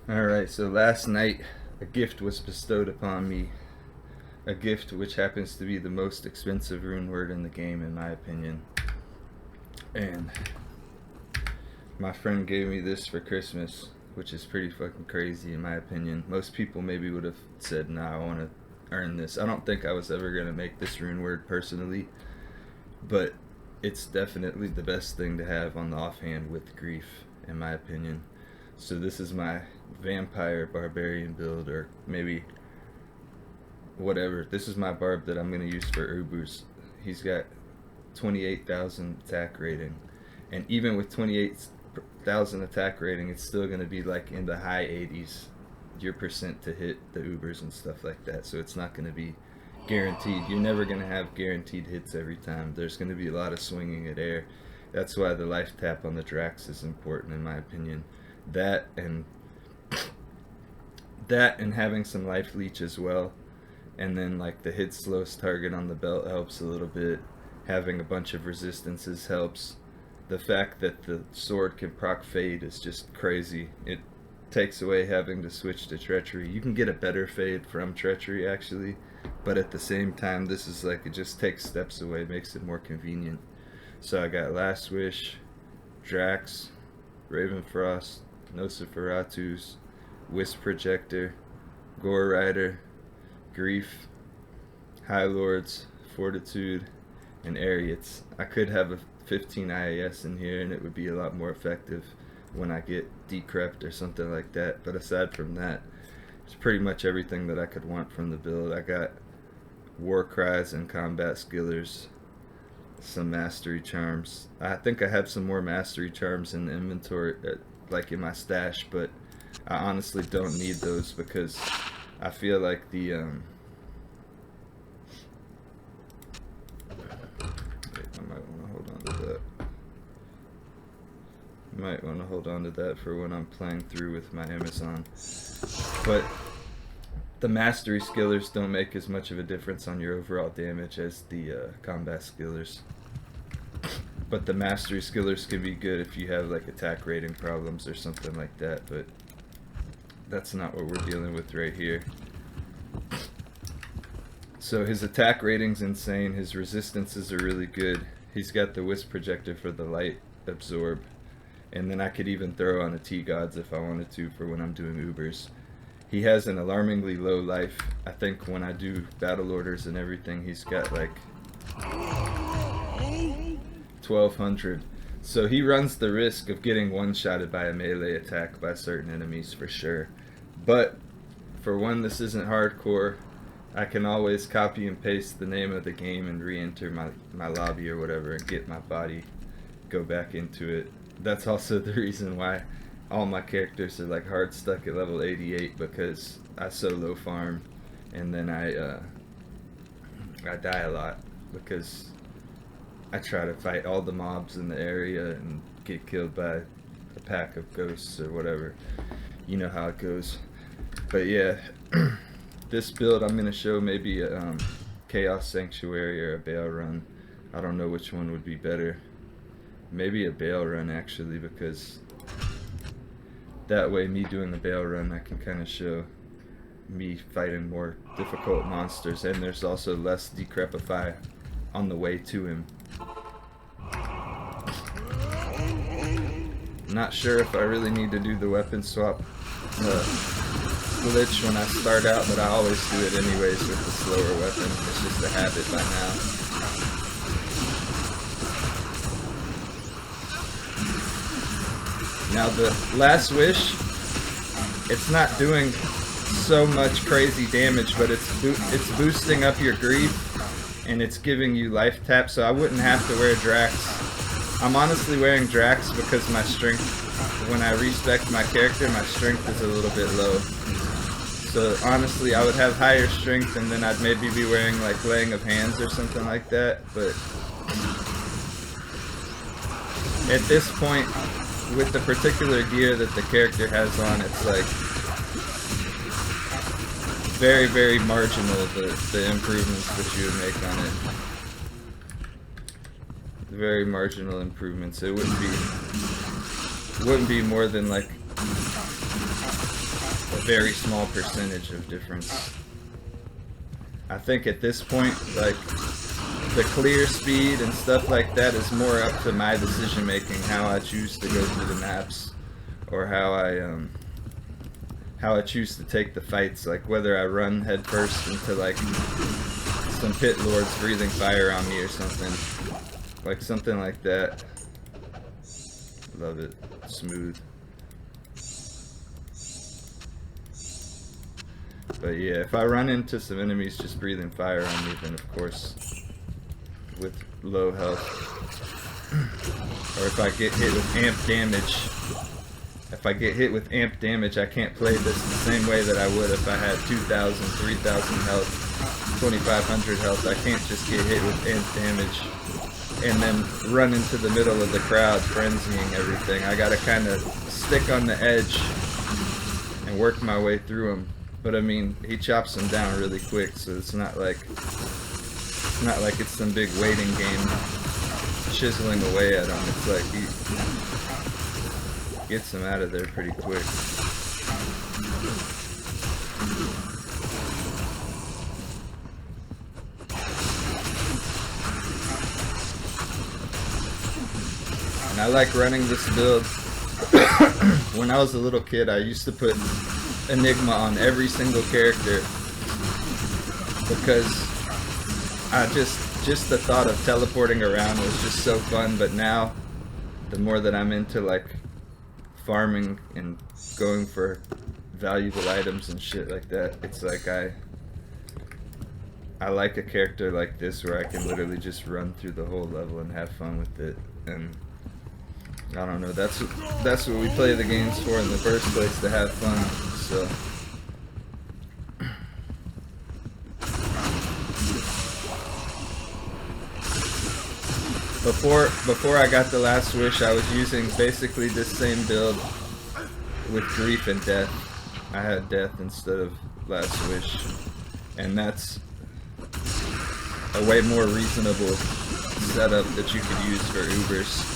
Alright, so last night a gift was bestowed upon me. A gift which happens to be the most expensive rune word in the game, in my opinion. And my friend gave me this for Christmas, which is pretty fucking crazy in my opinion. Most people maybe would have said, nah, I want to earn this. I don't think I was ever going to make this rune word personally, but it's definitely the best thing to have on the offhand with grief, in my opinion. So this is my vampire barbarian build, or maybe whatever. This is my barb that I'm going to use for Ubers. He's got 28,000 attack rating, and even with 28,000 attack rating, it's still going to be like in the high 80s your percent to hit the Ubers and stuff like that. So it's not going to be guaranteed. You're never going to have guaranteed hits every time. There's going to be a lot of swinging at air. That's why the life tap on the Drax is important, in my opinion. That and having some life leech as well, and then like the hit slowest target on the belt helps a little bit. Having a bunch of resistances helps. The fact that the sword can proc fade is just crazy. It takes away having to switch to treachery. You can get a better fade from treachery actually, but at the same time this is like, it just takes steps away, makes it more convenient. So I got Last Wish, Drax, Ravenfrost, Nosferatus, Wisp Projector, Gore Rider, Grief, High Lords, Fortitude, and Ariettes. I could have a 15 IAS in here and it would be a lot more effective when I get Decrept or something like that, but aside from that, it's pretty much everything that I could want from the build. I got War Cries and Combat Skillers, some Mastery Charms. I think I have some more Mastery Charms in the inventory, like in my stash, but I honestly don't need those because I feel like the I might want to hold on to that. Might want to hold on to that for when I'm playing through with my Amazon. But the Mastery Skillers don't make as much of a difference on your overall damage as the Combat Skillers. But the Mastery Skillers can be good if you have like attack rating problems or something like that, but that's not what we're dealing with right here. So his attack rating's insane, his resistances are really good. He's got the Wisp Projector for the light absorb, and then I could even throw on a T-Gods if I wanted to for when I'm doing Ubers. He has an alarmingly low life. I think when I do battle orders and everything, he's got like 1200. So he runs the risk of getting one-shotted by a melee attack by certain enemies for sure. But for when this isn't hardcore, I can always copy and paste the name of the game and re-enter my lobby or whatever and get my body, go back into it. That's also the reason why all my characters are like hard stuck at level 88, because I solo farm and then I die a lot because I try to fight all the mobs in the area and get killed by a pack of ghosts or whatever. You know how it goes. But yeah, this build I'm going to show maybe a Chaos Sanctuary or a Bale Run. I don't know which one would be better. Maybe a Bale Run actually, because that way me doing the Bale Run I can kind of show me fighting more difficult monsters, and there's also less Decrepify on the way to him. Not sure if I really need to do the weapon swap glitch when I start out, but I always do it anyways with the slower weapon. It's just a habit by now. Now the Last Wish, it's not doing so much crazy damage, but it's boosting up your grief and it's giving you life tap, so I wouldn't have to wear Drax. I'm honestly wearing Drax because my strength, when I respec my character, my strength is a little bit low. So honestly, I would have higher strength and then I'd maybe be wearing like Laying of Hands or something like that, but at this point, with the particular gear that the character has on, it's like very, very marginal, the improvements that you would make on it. Very marginal improvements. It wouldn't be more than like very small percentage of difference. I think at this point, like, the clear speed and stuff like that is more up to my decision making, how I choose to go through the maps, or how I choose to take the fights, like whether I run headfirst into like some pit lords breathing fire on me or something like that. Love it. Smooth. But yeah, if I run into some enemies just breathing fire on me, then of course with low health, or if I get hit with amp damage, I can't play this the same way that I would if I had 2,000, 3,000 health, 2,500 health. I can't just get hit with amp damage and then run into the middle of the crowd frenzying everything. I gotta kind of stick on the edge and work my way through him. But I mean, he chops them down really quick, so it's not like it's some big waiting game chiseling away at him. It's like he gets them out of there pretty quick. And I like running this build. When I was a little kid, I used to put Enigma on every single character because I just the thought of teleporting around was just so fun. But now, the more that I'm into like farming and going for valuable items and shit like that, it's like I like a character like this where I can literally just run through the whole level and have fun with it. And I don't know, that's what we play the games for in the first place, to have fun. So before I got the last wish, I was using basically this same build with grief and death. I had death instead of last wish, and that's a way more reasonable setup that you could use for Ubers.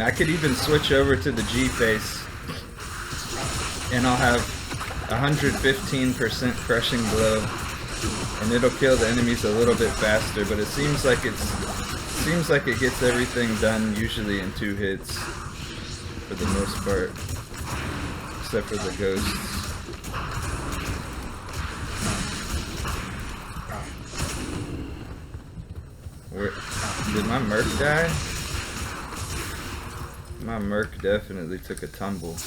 I could even switch over to the G face and I'll have 115% crushing blow, and it'll kill the enemies a little bit faster, but it seems like it gets everything done usually in 2 hits for the most part, except for the ghosts. Where did my merc die? My merc definitely took a tumble.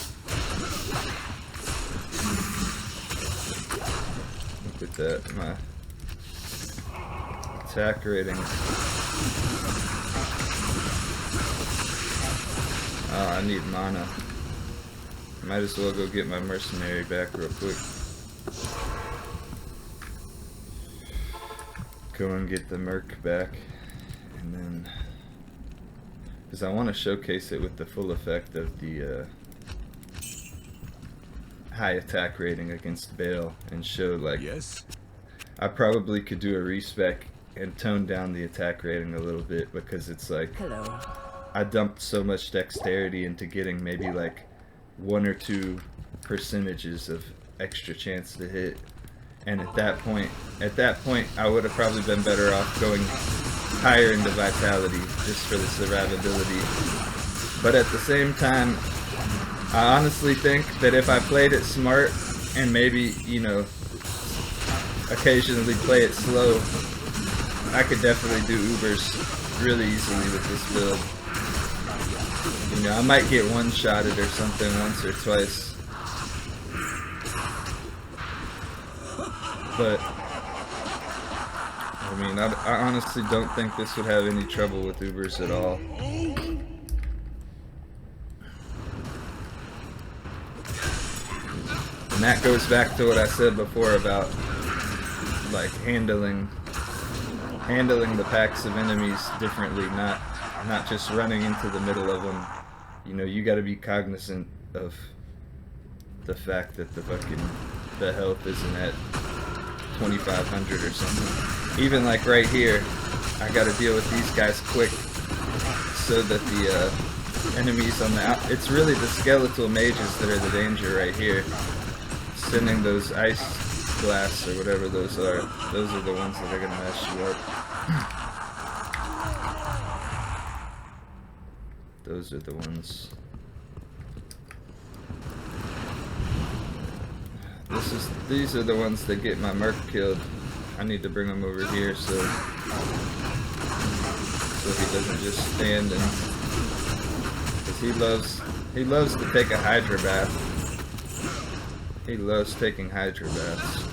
Look at that, my attack rating. Oh, I need mana. Might as well go get my mercenary back real quick. Go and get the merc back, and then, because I want to showcase it with the full effect of the high attack rating against Bale, and show like, yes, I probably could do a respec and tone down the attack rating a little bit, because it's like, hello, I dumped so much dexterity into getting maybe like 1 or 2 percentages of extra chance to hit, and at that point I would have probably been better off going higher into vitality just for the survivability. But at the same time, I honestly think that if I played it smart and maybe, you know, occasionally play it slow, I could definitely do Ubers really easily with this build. You know, I might get one-shotted or something once or twice, but I mean, I honestly don't think this would have any trouble with Ubers at all. And that goes back to what I said before about like handling the packs of enemies differently, not just running into the middle of them. You know, you got to be cognizant of the fact that the health isn't at 2,500 or something. Even like right here, I got to deal with these guys quick so that the enemies on the it's really the skeletal mages that are the danger right here. Sending those ice blasts or whatever those are the ones that are gonna mess you up. Those are the ones. These are the ones that get my merc killed. I need to bring him over here so he doesn't just stand and, because he loves to take a hydra bath. He loves taking hydra baths.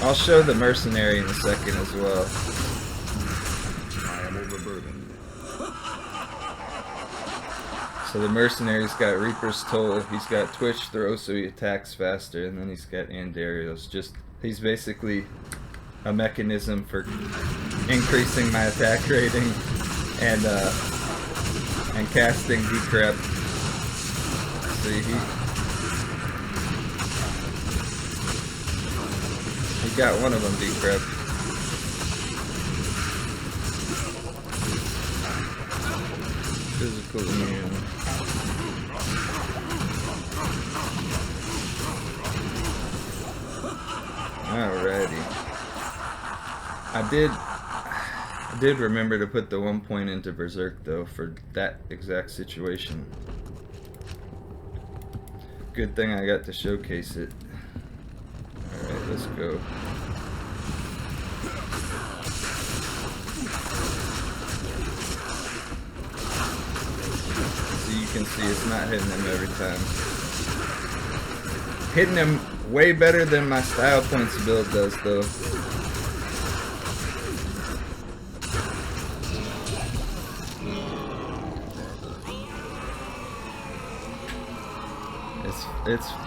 I'll show the mercenary in a second as well. I am overburdened. So the mercenary's got Reaper's Toll, he's got Twitch Throw so he attacks faster, and then he's got Andarios. He's basically a mechanism for increasing my attack rating and casting Decrep. See, he got one of them Decrep. Physical immune. Alrighty. I did remember to put the 1 point into Berserk though for that exact situation. Good thing I got to showcase it. Alright, let's go. So you can see it's not hitting him every time. Hitting him way better than my style points build does though.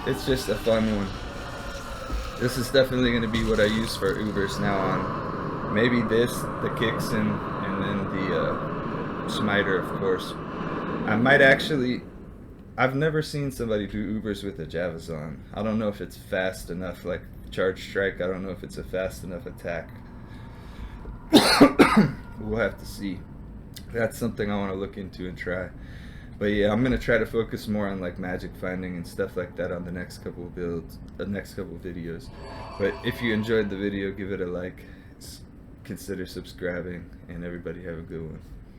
It's just a fun one. This is definitely going to be what I use for Ubers now on. Maybe this, the kicks, and then the smiter, of course. I might actually... I've never seen somebody do Ubers with a Javazon. I don't know if it's fast enough, like Charge Strike. I don't know if it's a fast enough attack. We'll have to see. That's something I want to look into and try. But yeah, I'm gonna try to focus more on like magic finding and stuff like that on the next couple of builds, the next couple of videos. But if you enjoyed the video, give it a like, consider subscribing, and everybody have a good one.